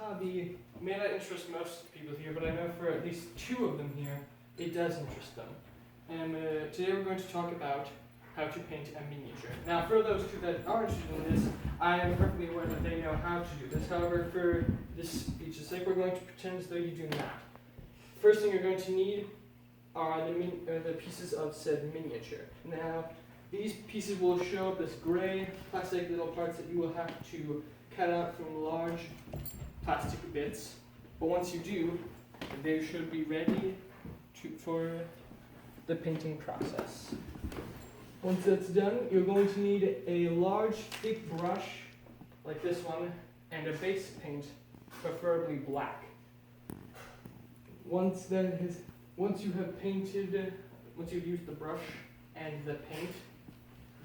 hobby may not interest most people here, but I know for at least two of them here, it does interest them. And today we're going to talk about how to paint a miniature. Now, for those two that are interested in this, I am perfectly aware that they know how to do this. However, for this speech's sake, we're going to pretend as though you do not. First thing you're going to need are the pieces of said miniature. Now, these pieces will show up as gray plastic little parts that you will have to cut out from large plastic bits. But once you do, they should be ready for the painting process. Once that's done, you're going to need a large, thick brush, like this one, and a base paint, preferably black. Once you've used the brush and the paint,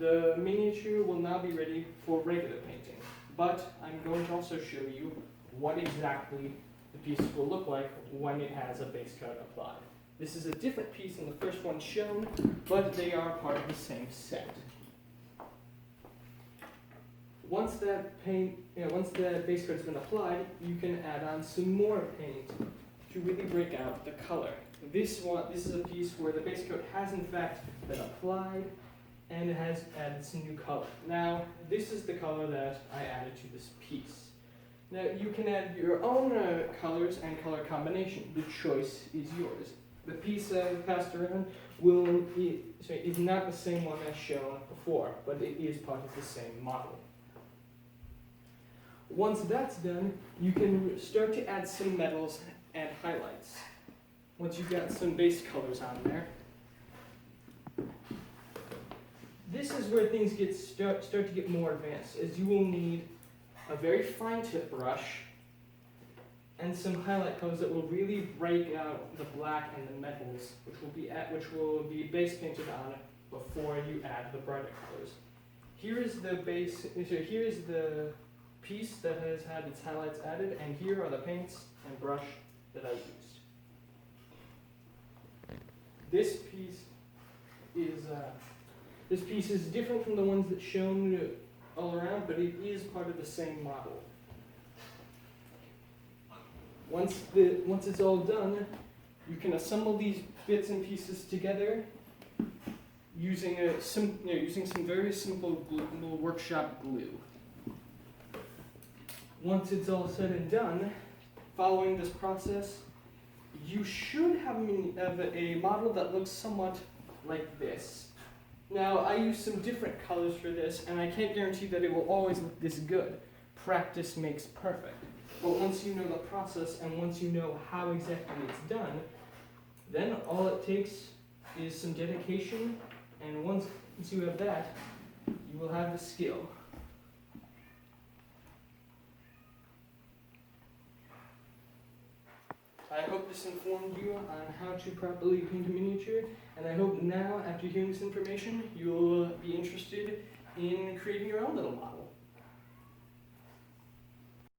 the miniature will now be ready for regular painting. But I'm going to also show you what exactly the piece will look like when it has a base coat applied. This is a different piece than the first one shown, but they are part of the same set. Once that base coat has been applied, you can add on some more paint to really break out the color. This is a piece where the base coat has in fact been applied and it has added some new color. Now, this is the color that I added to this piece. Now, you can add your own colors and color combination. The choice is yours. The piece I passed around is not the same one as shown before, but it is part of the same model. Once that's done, you can start to add some metals and highlights. Once you've got some base colors on there, this is where things start to get more advanced, as you will need a very fine tip brush and some highlight colors that will really break out the black and the metals, which will be base painted on before you add the brighter colors. Here is the piece that has had its highlights added, and here are the paints and brush that I used. This piece is different from the ones that's shown all around, but it is part of the same model. Once it's all done, you can assemble these bits and pieces together using some very simple little workshop glue. Once it's all said and done, following this process, you should have a model that looks somewhat like this. Now, I use some different colors for this, and I can't guarantee that it will always look this good. Practice makes perfect. But once you know the process and once you know how exactly it's done, then all it takes is some dedication, and once you have that, you will have the skill. I hope this informed you on how to properly paint a miniature, and I hope now, after hearing this information, you'll be interested in creating your own little model.